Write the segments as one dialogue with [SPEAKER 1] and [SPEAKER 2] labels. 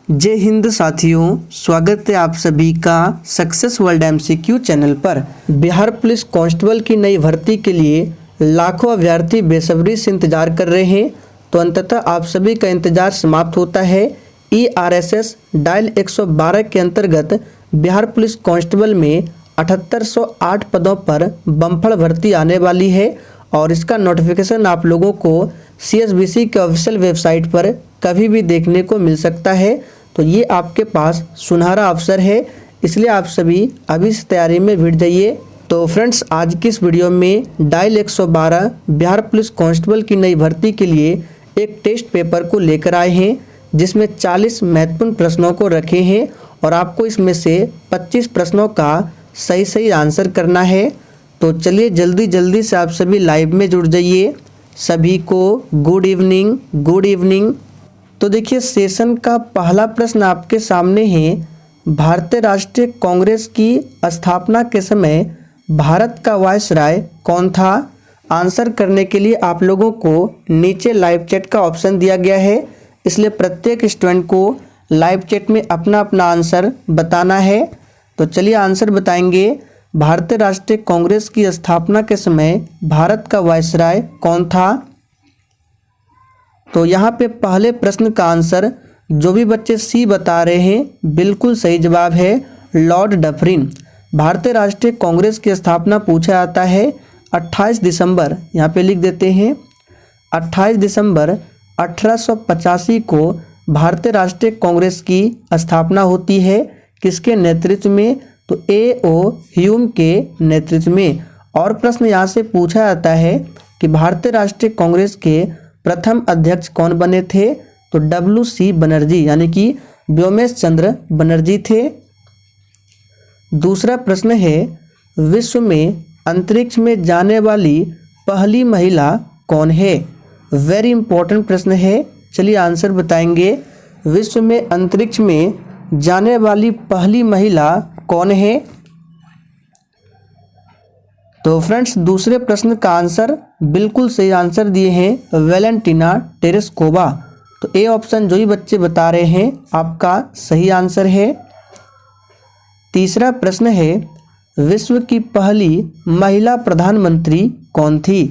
[SPEAKER 1] जय हिंद साथियों, स्वागत है आप सभी का सक्सेस वर्ल्ड एमसीक्यू चैनल पर। बिहार पुलिस कांस्टेबल की नई भर्ती के लिए लाखों अभ्यर्थी बेसब्री से इंतजार कर रहे हैं। तो अंततः आप सभी का इंतजार समाप्त होता है। ERSS डायल 112 के अंतर्गत बिहार पुलिस कांस्टेबल में 7808 पदों पर बम्पर भर्ती आने वाली है और इसका नोटिफिकेशन आप लोगों को CSBC के ऑफिशियल वेबसाइट पर कभी भी देखने को मिल सकता है। तो ये आपके पास सुनहरा अवसर है, इसलिए आप सभी अभी से तैयारी में भिड़ जाइए। तो फ्रेंड्स, आज की इस वीडियो में डायल 112 बिहार पुलिस कांस्टेबल की नई भर्ती के लिए एक टेस्ट पेपर को लेकर आए हैं, जिसमें 40 महत्वपूर्ण प्रश्नों को रखे हैं और आपको इसमें से 25 प्रश्नों का सही आंसर करना है। तो चलिए जल्दी से आप सभी लाइव में जुड़ जाइए। सभी को गुड इवनिंग। तो देखिए, सेशन का पहला प्रश्न आपके सामने है। भारतीय राष्ट्रीय कांग्रेस की स्थापना के समय भारत का वायसराय कौन था? आंसर करने के लिए आप लोगों को नीचे लाइव चैट का ऑप्शन दिया गया है, इसलिए प्रत्येक स्टूडेंट को लाइव चैट में अपना आंसर बताना है। तो चलिए आंसर बताएंगे। भारतीय राष्ट्रीय कांग्रेस की स्थापना के समय भारत का वायसराय कौन था? तो यहाँ पे पहले प्रश्न का आंसर जो भी बच्चे सी बता रहे हैं, बिल्कुल सही जवाब है लॉर्ड डफरिन। भारतीय राष्ट्रीय कांग्रेस की स्थापना पूछा जाता है 28 दिसंबर, यहाँ पे लिख देते हैं 28 दिसंबर 1885 को भारतीय राष्ट्रीय कांग्रेस की स्थापना होती है। किसके नेतृत्व में? तो A.O. ह्यूम के नेतृत्व में। और प्रश्न यहाँ से पूछा जाता है कि भारतीय राष्ट्रीय कांग्रेस के प्रथम अध्यक्ष कौन बने थे? तो W.C. बनर्जी, यानी कि व्योमेश चंद्र बनर्जी थे। दूसरा प्रश्न है, विश्व में अंतरिक्ष में जाने वाली पहली महिला कौन है? वेरी इंपॉर्टेंट प्रश्न है, चलिए आंसर बताएंगे। विश्व में अंतरिक्ष में जाने वाली पहली महिला कौन है? तो फ्रेंड्स, दूसरे प्रश्न का आंसर बिल्कुल सही आंसर दिए हैं वेलेंटिना टेरेस्कोवा। तो ए ऑप्शन जो ही बच्चे बता रहे हैं आपका सही आंसर है। तीसरा प्रश्न है, विश्व की पहली महिला प्रधानमंत्री कौन थी?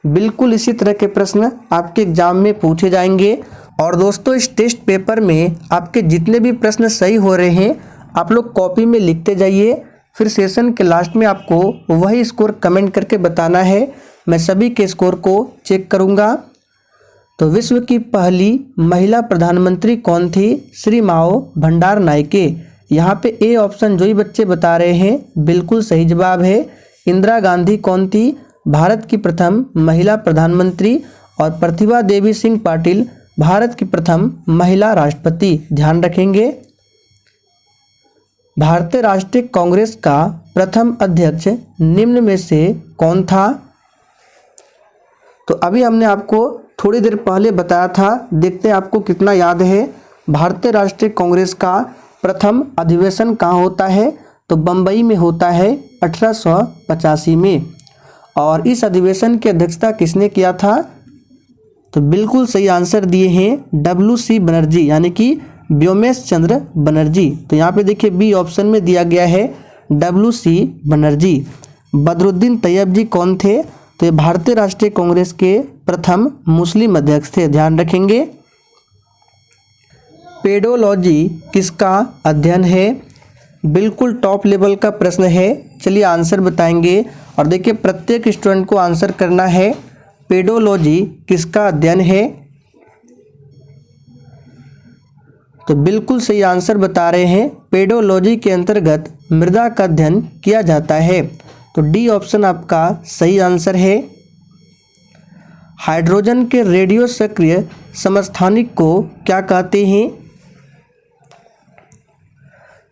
[SPEAKER 1] बिल्कुल इसी तरह के प्रश्न आपके एग्जाम में पूछे जाएंगे। और दोस्तों, इस टेस्ट पेपर में आपके जितने भी प्रश्न सही हो रहे हैं आप लोग कॉपी में लिखते जाइए, फिर सेशन के लास्ट में आपको वही स्कोर कमेंट करके बताना है। मैं सभी के स्कोर को चेक करूंगा। तो विश्व की पहली महिला प्रधानमंत्री कौन थी? श्री माओ भंडार नायके। यहाँ पे ए ऑप्शन जो ही बच्चे बता रहे हैं बिल्कुल सही जवाब है। इंदिरा गांधी कौन थी? भारत की प्रथम महिला प्रधानमंत्री। और प्रतिभा देवी सिंह पाटिल भारत की प्रथम महिला राष्ट्रपति। ध्यान रखेंगे। भारतीय राष्ट्रीय कांग्रेस का प्रथम अध्यक्ष निम्न में से कौन था? तो अभी हमने आपको थोड़ी देर पहले बताया था, देखते हैं आपको कितना याद है। भारतीय राष्ट्रीय कांग्रेस का प्रथम अधिवेशन कहाँ होता है? तो बम्बई में होता है 1885 में। और इस अधिवेशन की अध्यक्षता किसने किया था? तो बिल्कुल सही आंसर दिए हैं W.C. बनर्जी, यानी कि व्योमेश चंद्र बनर्जी। तो यहाँ पे देखिए बी ऑप्शन में दिया गया है W.C. बनर्जी। बदरुद्दीन तैयब जी कौन थे? तो ये भारतीय राष्ट्रीय कांग्रेस के प्रथम मुस्लिम अध्यक्ष थे। ध्यान रखेंगे। पेडोलॉजी किसका अध्ययन है? बिल्कुल टॉप लेवल का प्रश्न है, चलिए आंसर बताएंगे। और देखिए प्रत्येक स्टूडेंट को आंसर करना है। पेडोलॉजी किसका अध्ययन है? तो बिल्कुल सही आंसर बता रहे हैं, पेडोलॉजी के अंतर्गत मृदा का अध्ययन किया जाता है। तो डी ऑप्शन आपका सही आंसर है। हाइड्रोजन के रेडियो सक्रिय समस्थानिक को क्या कहते हैं?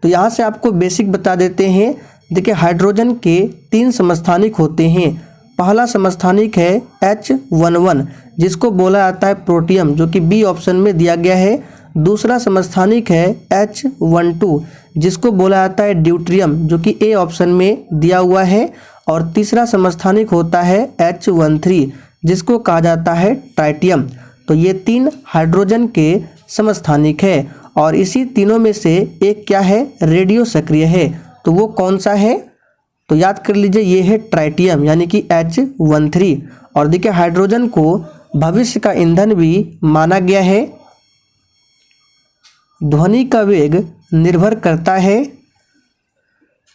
[SPEAKER 1] तो यहाँ से आपको बेसिक बता देते हैं। देखिए, हाइड्रोजन के 3 समस्थानिक होते हैं। पहला समस्थानिक है H11, जिसको बोला जाता है प्रोटियम, जो कि बी ऑप्शन में दिया गया है। दूसरा समस्थानिक है H12, जिसको बोला जाता है ड्यूट्रियम, जो कि ए ऑप्शन में दिया हुआ है। और तीसरा समस्थानिक होता है H13, जिसको कहा जाता है ट्राइटियम। तो ये 3 हाइड्रोजन के समस्थानिक है। और इसी तीनों में से एक क्या है, रेडियो सक्रिय है। तो वो कौन सा है, तो याद कर लीजिए ये है ट्राइटियम यानी कि H13। और देखिए हाइड्रोजन को भविष्य का ईंधन भी माना गया है। ध्वनि का वेग निर्भर करता है,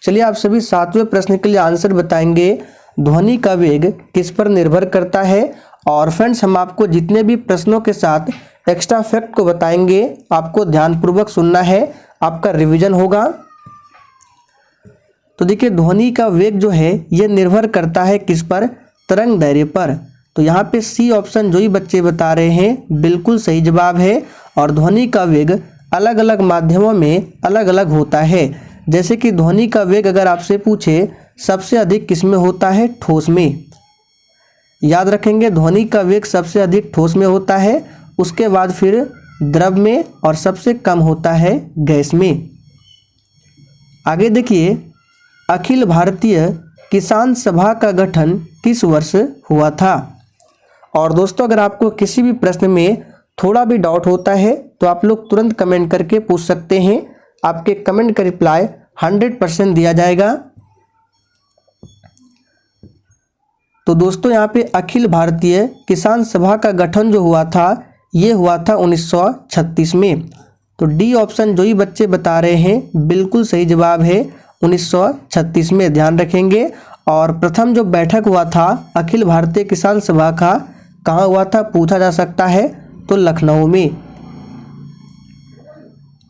[SPEAKER 1] चलिए आप सभी 7वें प्रश्न के लिए आंसर बताएंगे। ध्वनि का वेग किस पर निर्भर करता है। और फ्रेंड्स हम आपको जितने भी प्रश्नों के साथ एक्स्ट्रा फैक्ट को बताएंगे आपको ध्यानपूर्वक सुनना है, आपका रिवीजन होगा। तो देखिए ध्वनि का वेग जो है ये निर्भर करता है किस पर, तरंग दैर्ध्य पर। तो यहाँ पे सी ऑप्शन जो ही बच्चे बता रहे हैं बिल्कुल सही जवाब है। और ध्वनि का वेग अलग अलग माध्यमों में अलग अलग होता है। जैसे कि ध्वनि का वेग अगर आपसे पूछे सबसे अधिक किस में होता है, ठोस में। याद रखेंगे ध्वनि का वेग सबसे अधिक ठोस में होता है, उसके बाद फिर द्रव में और सबसे कम होता है गैस में। आगे देखिए अखिल भारतीय किसान सभा का गठन किस वर्ष हुआ था। और दोस्तों अगर आपको किसी भी प्रश्न में थोड़ा भी डाउट होता है तो आप लोग तुरंत कमेंट करके पूछ सकते हैं, आपके कमेंट का रिप्लाई 100% दिया जाएगा। तो दोस्तों यहाँ पे अखिल भारतीय किसान सभा का गठन जो हुआ था ये हुआ था 1936 में। तो डी ऑप्शन जो ही बच्चे बता रहे हैं बिल्कुल सही जवाब है, 1936 में ध्यान रखेंगे। और प्रथम जो बैठक हुआ था अखिल भारतीय किसान सभा का कहाँ हुआ था पूछा जा सकता है, तो लखनऊ में।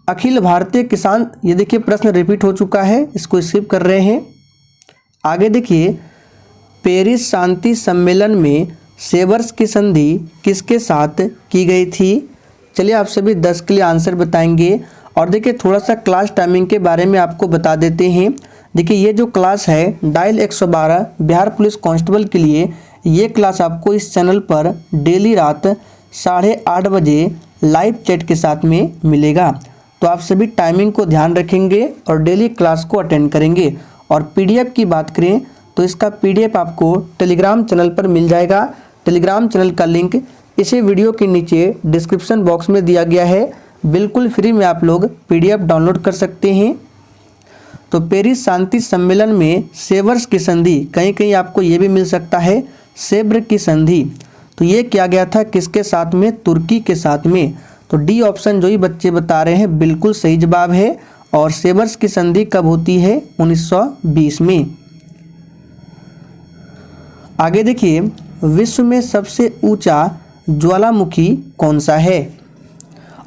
[SPEAKER 1] अखिल भारतीय किसान, ये देखिए प्रश्न रिपीट हो चुका है, इसको स्किप कर रहे हैं। आगे देखिए पेरिस शांति सम्मेलन में सेवर्स की संधि किसके साथ की गई थी। चलिए आप सभी 10 के लिए आंसर बताएंगे। और देखिए थोड़ा सा क्लास टाइमिंग के बारे में आपको बता देते हैं। देखिए ये जो क्लास है डायल 112 बिहार पुलिस कांस्टेबल के लिए, ये क्लास आपको इस चैनल पर डेली रात 8:30 बजे लाइव चैट के साथ में मिलेगा। तो आप सभी टाइमिंग को ध्यान रखेंगे और डेली क्लास को अटेंड करेंगे। और पीडीएफ की बात करें तो इसका पीडीएफ आपको टेलीग्राम चैनल पर मिल जाएगा। टेलीग्राम चैनल का लिंक इसी वीडियो के नीचे डिस्क्रिप्शन बॉक्स में दिया गया है, बिल्कुल फ्री में आप लोग पीडीएफ डाउनलोड कर सकते हैं। तो पेरिस शांति सम्मेलन में सेवर्स की संधि, कहीं कहीं आपको ये भी मिल सकता है सेब्र की संधि, तो ये किया गया था किसके साथ में, तुर्की के साथ में। तो डी ऑप्शन जो ही बच्चे बता रहे हैं बिल्कुल सही जवाब है। और सेवर्स की संधि कब होती है, 1920 में। आगे देखिए विश्व में सबसे ऊंचा ज्वालामुखी कौन सा है।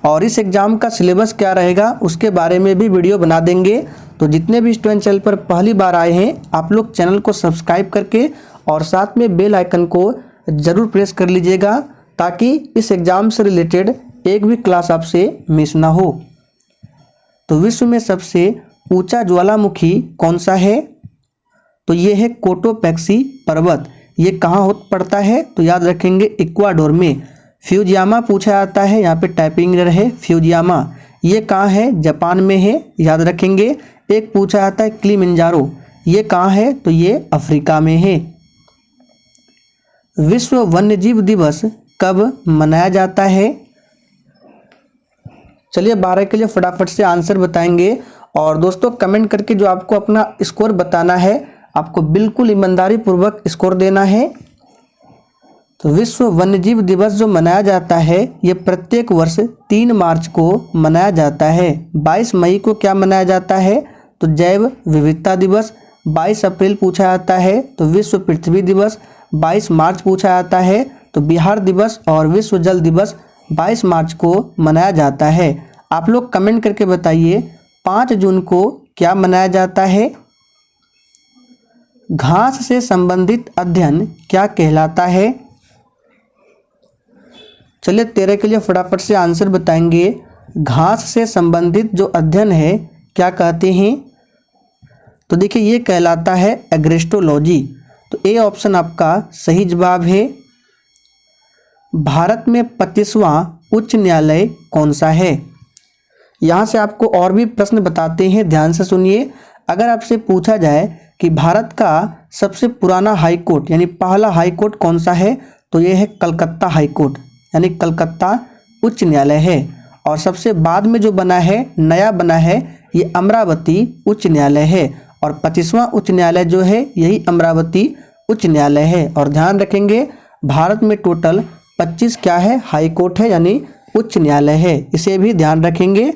[SPEAKER 1] और इस एग्जाम का सिलेबस क्या रहेगा उसके बारे में भी वीडियो बना देंगे। तो जितने भी स्टूडेंट चैनल पर पहली बार आए हैं आप लोग चैनल को सब्सक्राइब करके और साथ में बेल आइकन को ज़रूर प्रेस कर लीजिएगा, ताकि इस एग्ज़ाम से रिलेटेड एक भी क्लास आपसे मिस ना हो। तो विश्व में सबसे ऊंचा ज्वालामुखी कौन सा है, तो ये है कोटोपैक्सी पर्वत। ये कहाँ पड़ता है, तो याद रखेंगे इक्वाडोर में। फ्यूजियामा पूछा जाता है, यहाँ पे टाइपिंग एरर है, फ्यूजियामा। ये कहाँ है, जापान में है, याद रखेंगे। एक पूछा जाता है किलिमंजारो, ये कहाँ है, तो ये अफ्रीका में है। विश्व वन्यजीव दिवस कब मनाया जाता है। चलिए 12 के लिए फटाफट से आंसर बताएंगे। और दोस्तों कमेंट करके जो आपको अपना स्कोर बताना है, आपको बिल्कुल ईमानदारी पूर्वक स्कोर देना है। तो विश्व वन्यजीव दिवस जो मनाया जाता है ये प्रत्येक वर्ष 3 मार्च को मनाया जाता है। 22 मई को क्या मनाया जाता है, तो जैव विविधता दिवस। 22 अप्रैल पूछा जाता है तो विश्व पृथ्वी दिवस। 22 मार्च पूछा जाता है तो बिहार दिवस और विश्व जल दिवस 22 मार्च को मनाया जाता है। आप लोग कमेंट करके बताइए 5 जून को क्या मनाया जाता है। घास से संबंधित अध्ययन क्या कहलाता है। चलिए 13 के लिए फटाफट से आंसर बताएंगे। घास से संबंधित जो अध्ययन है क्या कहते हैं, तो देखिए ये कहलाता है एग्रेस्टोलॉजी। तो ए ऑप्शन आपका सही जवाब है। भारत में 25वां उच्च न्यायालय कौन सा है। यहाँ से आपको और भी प्रश्न बताते हैं, ध्यान से सुनिए। अगर आपसे पूछा जाए कि भारत का सबसे पुराना हाई कोर्ट यानी पहला हाई कोर्ट कौन सा है, तो ये है कलकत्ता हाई कोर्ट यानी कलकत्ता उच्च न्यायालय है। और सबसे बाद में जो बना है, नया बना है, ये अमरावती उच्च न्यायालय है। और 25वां उच्च न्यायालय जो है यही अमरावती उच्च न्यायालय है। और ध्यान रखेंगे भारत में टोटल 25 क्या है, हाई कोर्ट है यानी उच्च न्यायालय है, इसे भी ध्यान रखेंगे।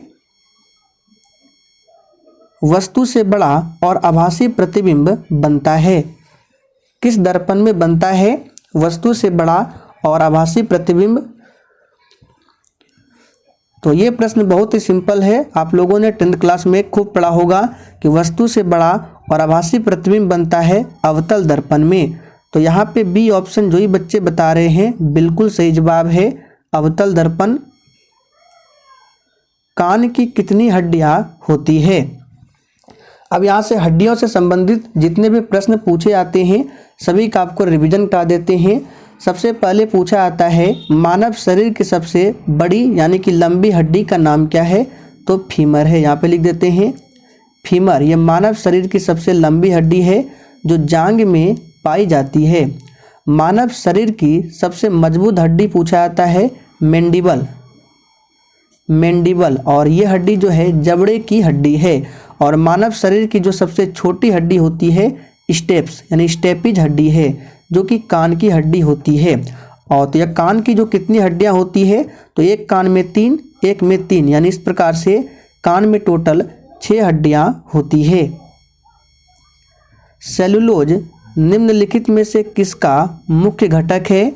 [SPEAKER 1] वस्तु से बड़ा और आभासी प्रतिबिंब बनता है, किस दर्पण में बनता है वस्तु से बड़ा और आभासी प्रतिबिंब? तो ये प्रश्न बहुत ही सिंपल है, आप लोगों ने 10th क्लास में खूब पढ़ा होगा कि वस्तु से बड़ा और आभासी प्रतिबिंब बनता है अवतल दर्पण में। तो यहाँ पे बी ऑप्शन जो ही बच्चे बता रहे हैं बिल्कुल सही जवाब है, अवतल दर्पण। कान की कितनी हड्डियां होती है? अब यहाँ से हड्डियों से संबंधित जितने भी प्रश्न पूछे जाते हैं सभी का आपको रिवीजन करा देते हैं। सबसे पहले पूछा जाता है मानव शरीर की सबसे बड़ी यानी कि लंबी हड्डी का नाम क्या है? तो फीमर है, यहाँ पे लिख देते हैं फीमर। ये मानव शरीर की सबसे लंबी हड्डी है जो जांघ में पाई जाती है। मानव शरीर की सबसे मजबूत हड्डी पूछा जाता है मैंडिबल, मैंडिबल। और ये हड्डी जो है जबड़े की हड्डी है। और मानव शरीर की जो सबसे छोटी हड्डी होती है स्टेप्स यानी स्टेपिज हड्डी है जो कि कान की हड्डी होती है। और तो यह कान की जो कितनी हड्डियां होती है? तो एक कान में 3, एक में 3, यानी इस प्रकार से कान में टोटल 6 हड्डियां होती है। सेलुलोज निम्नलिखित में से किसका मुख्य घटक है?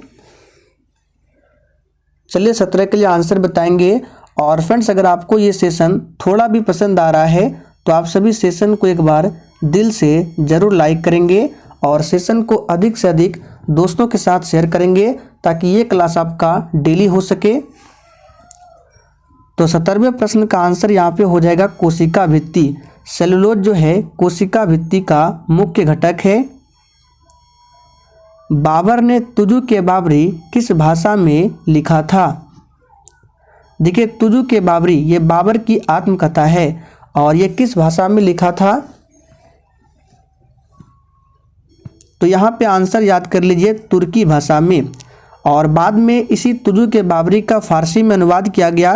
[SPEAKER 1] चलिए 17 के लिए आंसर बताएंगे। और फ्रेंड्स अगर आपको ये सेशन थोड़ा भी पसंद आ रहा है तो आप सभी सेशन को एक बार दिल से ज़रूर लाइक करेंगे और सेशन को अधिक से अधिक दोस्तों के साथ शेयर करेंगे ताकि ये क्लास आपका डेली हो सके। तो 17वें प्रश्न का आंसर यहाँ पे हो जाएगा कोशिका भित्ति। सेलुलोज जो है कोशिका भित्ति का मुख्य घटक है। बाबर ने तुजु के बाबरी किस भाषा में लिखा था? देखिए तुजु के बाबरी ये बाबर की आत्मकथा है और ये किस भाषा में लिखा था? तो यहाँ पे आंसर याद कर लीजिए तुर्की भाषा में। और बाद में इसी तुजु के बाबरी का फारसी में अनुवाद किया गया।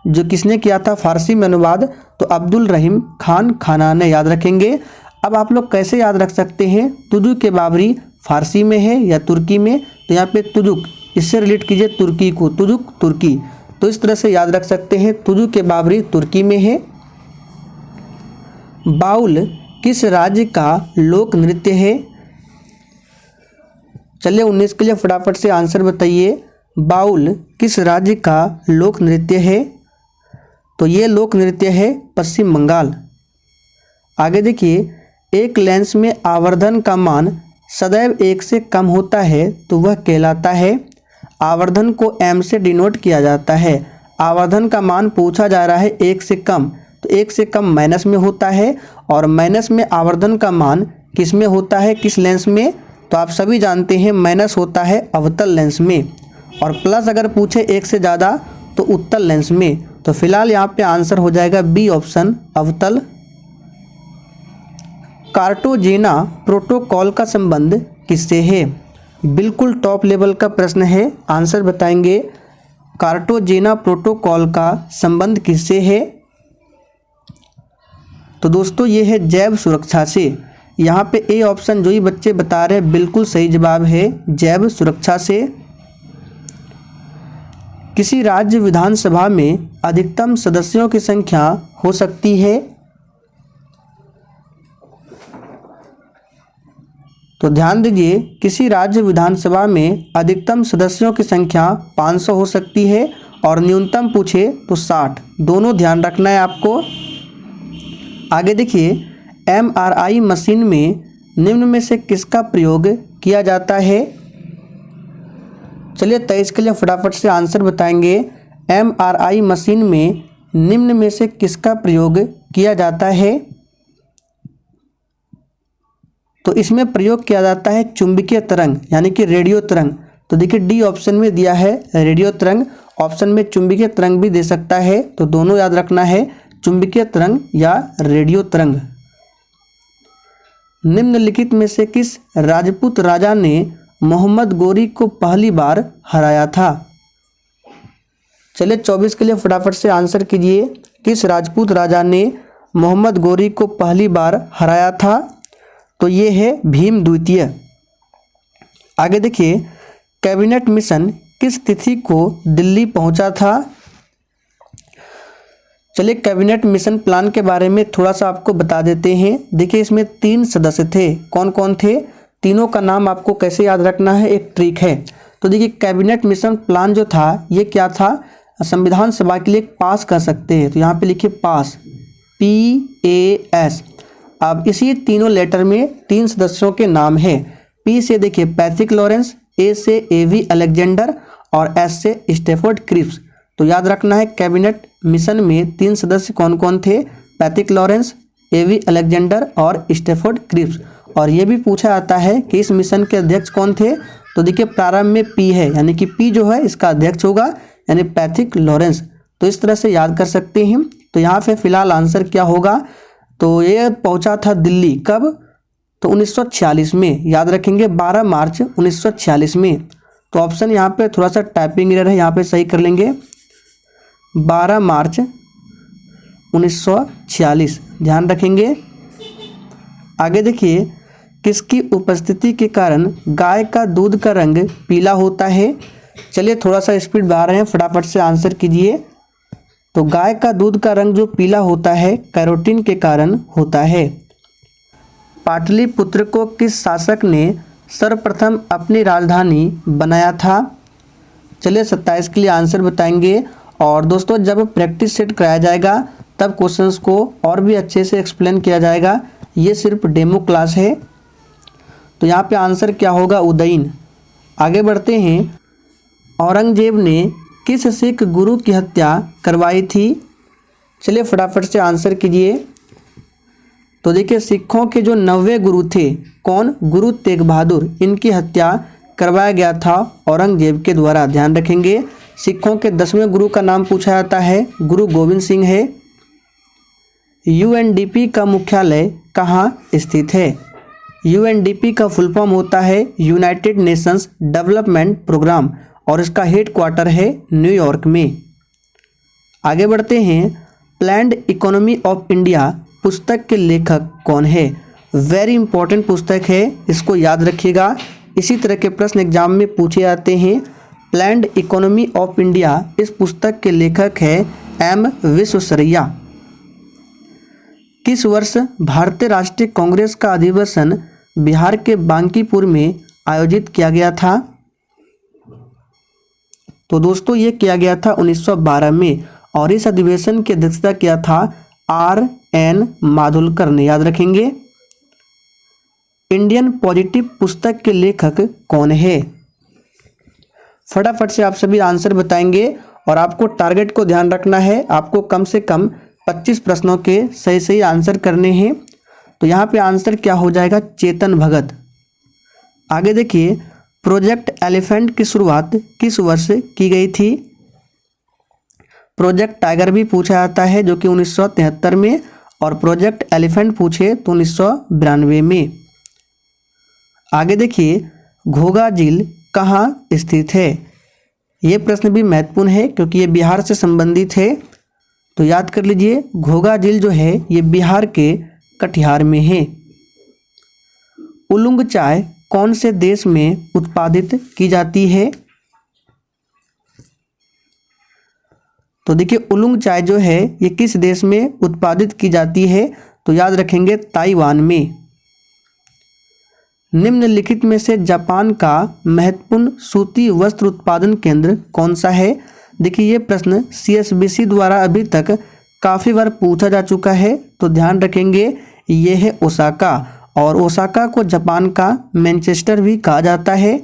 [SPEAKER 1] जो किसने किया था फारसी में अनुवाद? तो अब्दुल रहीम खान खानान ने, याद रखेंगे। अब आप लोग कैसे याद रख सकते हैं तुजु के बाबरी फारसी में है या तुर्की में? तो यहाँ पे तुजुक, इससे रिलेट कीजिए तुर्की को, तुजुक तुर्की। तो इस तरह से याद रख सकते हैं तुजु के बाबरी तुर्की में है। बाउल किस राज्य का लोक नृत्य है? चलिए 19 के लिए फटाफट से आंसर बताइए। बाउल किस राज्य का लोक नृत्य है? तो ये लोक नृत्य है पश्चिम बंगाल। आगे देखिए, एक लेंस में आवर्धन का मान सदैव 1 से कम होता है तो वह कहलाता है। आवर्धन को m से डिनोट किया जाता है। आवर्धन का मान पूछा जा रहा है 1 से कम, तो 1 से कम माइनस में होता है। और माइनस में आवर्धन का मान किस में होता है, किस लेंस में? तो आप सभी जानते हैं माइनस होता है अवतल लेंस में। और प्लस अगर पूछे 1 से ज़्यादा तो उत्तल लेंस में। तो फिलहाल यहाँ पे आंसर हो जाएगा बी ऑप्शन अवतल। कार्टाजेना प्रोटोकॉल का संबंध किससे है? बिल्कुल टॉप लेवल का प्रश्न है, आंसर बताएंगे। कार्टाजेना प्रोटोकॉल का संबंध किससे है? तो दोस्तों ये है जैव सुरक्षा से। यहाँ पे ए ऑप्शन जो ही बच्चे बता रहे हैं बिल्कुल सही जवाब है, जैव सुरक्षा से। किसी राज्य विधानसभा में अधिकतम सदस्यों की संख्या हो सकती है? तो ध्यान दीजिए, किसी राज्य विधानसभा में अधिकतम सदस्यों की संख्या 500 हो सकती है और न्यूनतम पूछे तो 60, दोनों ध्यान रखना है आपको। आगे देखिए, MRI मशीन में निम्न में से किसका प्रयोग किया जाता है? चलिए 23 के लिए फटाफट से आंसर बताएंगे। MRI मशीन में निम्न में से किसका प्रयोग किया जाता है? तो इसमें प्रयोग किया जाता है चुंबकीय तरंग यानी कि रेडियो तरंग। तो देखिए डी ऑप्शन में दिया है रेडियो तरंग, ऑप्शन में चुंबकीय तरंग भी दे सकता है, तो दोनों याद रखना है, चुंबकीय तरंग या रेडियो तरंग। निम्नलिखित में से किस राजपूत राजा ने मोहम्मद गोरी को पहली बार हराया था? चलिए 24 के लिए फटाफट से आंसर कीजिए। किस राजपूत राजा ने मोहम्मद गोरी को पहली बार हराया था? तो ये है भीम द्वितीय। आगे देखिए, कैबिनेट मिशन किस तिथि को दिल्ली पहुंचा था? चलिए कैबिनेट मिशन प्लान के बारे में थोड़ा सा आपको बता देते हैं। देखिए इसमें 3 सदस्य थे। कौन कौन थे? तीनों का नाम आपको कैसे याद रखना है, एक ट्रिक है। तो देखिए कैबिनेट मिशन प्लान जो था ये क्या था? संविधान सभा के लिए पास कर सकते हैं, तो यहाँ पे लिखिए पास, PAS। अब इसी तीनों लेटर में 3 सदस्यों के नाम है। P से देखिए पैट्रिक लॉरेंस, A से AV अलेक्जेंडर और S से स्टेफोर्ड क्रिप्स। तो याद रखना है कैबिनेट मिशन में 3 सदस्य कौन कौन थे? पैट्रिक लॉरेंस, AV अलेक्जेंडर और स्टेफोर्ड क्रिप्स। और ये भी पूछा जाता है कि इस मिशन के अध्यक्ष कौन थे? तो देखिए प्रारंभ में P है, यानी कि P जो है इसका अध्यक्ष होगा, यानी पैट्रिक लॉरेंस। तो इस तरह से याद कर सकते हैं। तो यहाँ पे फिलहाल आंसर क्या होगा? तो ये पहुंचा था दिल्ली कब? तो 1946 में। याद रखेंगे 12 मार्च 1946 में। तो ऑप्शन यहाँ पे थोड़ा सा टाइपिंग एरर है, यहाँ पे सही कर लेंगे, 12 मार्च 1946, ध्यान रखेंगे। आगे देखिए, किसकी उपस्थिति के कारण गाय का दूध का रंग पीला होता है? चलिए थोड़ा सा स्पीड बढ़ा रहे हैं, फटाफट से आंसर कीजिए। तो गाय का दूध का रंग जो पीला होता है कैरोटीन के कारण होता है। पाटलिपुत्र को किस शासक ने सर्वप्रथम अपनी राजधानी बनाया था? चलिए 27 के लिए आंसर बताएंगे। और दोस्तों जब प्रैक्टिस सेट कराया जाएगा तब क्वेश्चंस को और भी अच्छे से एक्सप्लेन किया जाएगा, ये सिर्फ डेमो क्लास है। तो यहाँ पे आंसर क्या होगा? उदयन। आगे बढ़ते हैं, औरंगजेब ने किस सिख गुरु की हत्या करवाई थी? चलिए फटाफट से आंसर कीजिए। तो देखिए सिखों के जो 90वें गुरु थे, कौन? गुरु तेग बहादुर, इनकी हत्या करवाया गया था औरंगजेब के द्वारा, ध्यान रखेंगे। सिखों के 10वें गुरु का नाम पूछा जाता है, गुरु गोविंद सिंह है। UNDP का मुख्यालय कहाँ स्थित है? UNDP का फुल फॉर्म होता है यूनाइटेड नेशंस डेवलपमेंट प्रोग्राम और इसका हेड क्वार्टर है न्यूयॉर्क में। आगे बढ़ते हैं, प्लान्ड इकोनॉमी ऑफ इंडिया पुस्तक के लेखक कौन है? वेरी इंपॉर्टेंट पुस्तक है, इसको याद रखिएगा। इसी तरह के प्रश्न एग्जाम में पूछे जाते हैं। प्लान्ड इकोनॉमी ऑफ इंडिया, इस पुस्तक के लेखक है M विश्वेश्वरैया। किस वर्ष भारतीय राष्ट्रीय कांग्रेस का अधिवेशन बिहार के बांकीपुर में आयोजित किया गया था? तो दोस्तों ये किया गया था 1912 में और इस अधिवेशन की अध्यक्षता किया था RN माधुलकर ने, याद रखेंगे। इंडियन पॉजिटिव पुस्तक के लेखक कौन है? फटाफट से आप सभी आंसर बताएंगे और आपको टारगेट को ध्यान रखना है, आपको कम से कम 25 प्रश्नों के सही सही आंसर करने हैं। तो यहाँ पे आंसर क्या हो जाएगा? चेतन भगत। आगे देखिए, प्रोजेक्ट एलिफेंट की शुरुआत किस वर्ष की गई थी? प्रोजेक्ट टाइगर भी पूछा जाता है जो कि 1973 में, और प्रोजेक्ट एलिफेंट पूछे तो 1992 में। आगे देखिए, घोघा झील कहाँ स्थित है? ये प्रश्न भी महत्वपूर्ण है क्योंकि ये बिहार से संबंधित है। तो याद कर लीजिए, घोघा झील जो है ये बिहार के कटिहार में है। उलुंग चाय कौन से देश में उत्पादित की जाती है? तो देखिए उलुंग चाय जो है ये किस देश में उत्पादित की जाती है? तो याद रखेंगे ताइवान में। निम्नलिखित में से जापान का महत्वपूर्ण सूती वस्त्र उत्पादन केंद्र कौन सा है? देखिए ये प्रश्न CSBC द्वारा अभी तक काफ़ी बार पूछा जा चुका है, तो ध्यान रखेंगे ये है ओसाका, और ओसाका को जापान का मैनचेस्टर भी कहा जाता है।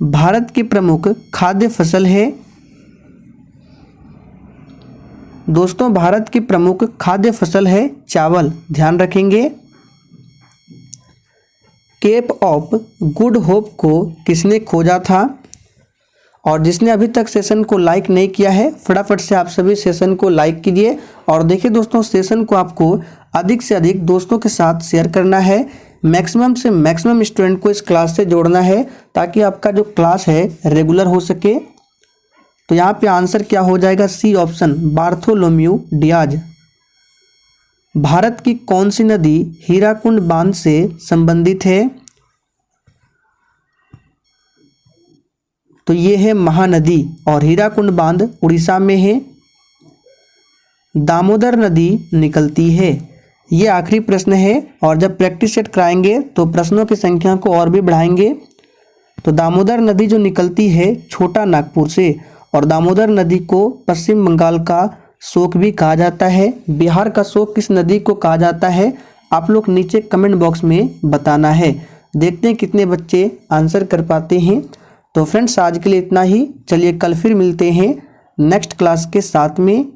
[SPEAKER 1] भारत की प्रमुख खाद्य फसल है? दोस्तों भारत की प्रमुख खाद्य फसल है चावल, ध्यान रखेंगे। केप ऑफ गुड होप को किसने खोजा था? और जिसने अभी तक सेशन को लाइक नहीं किया है फटाफट से आप सभी सेशन को लाइक कीजिए। और देखिए दोस्तों, सेशन को आपको अधिक से अधिक दोस्तों के साथ शेयर करना है, मैक्सिमम से मैक्सिमम स्टूडेंट को इस क्लास से जोड़ना है ताकि आपका जो क्लास है रेगुलर हो सके। तो यहाँ पे आंसर क्या हो जाएगा, सी ऑप्शन बार्थोलोम्यू डियाज। भारत की कौन सी नदी हीराकुंड बांध से संबंधित है, तो ये है महानदी और हीराकुंड बांध उड़ीसा में है। दामोदर नदी निकलती है। ये आखिरी प्रश्न है और जब प्रैक्टिस सेट कराएंगे तो प्रश्नों की संख्या को और भी बढ़ाएंगे। तो दामोदर नदी जो निकलती है छोटा नागपुर से, और दामोदर नदी को पश्चिम बंगाल का शोक भी कहा जाता है। बिहार का शोक किस नदी को कहा जाता है, आप लोग नीचे कमेंट बॉक्स में बताना है। देखते हैं कितने बच्चे आंसर कर पाते हैं। तो फ्रेंड्स आज के लिए इतना ही, चलिए कल फिर मिलते हैं नेक्स्ट क्लास के साथ में।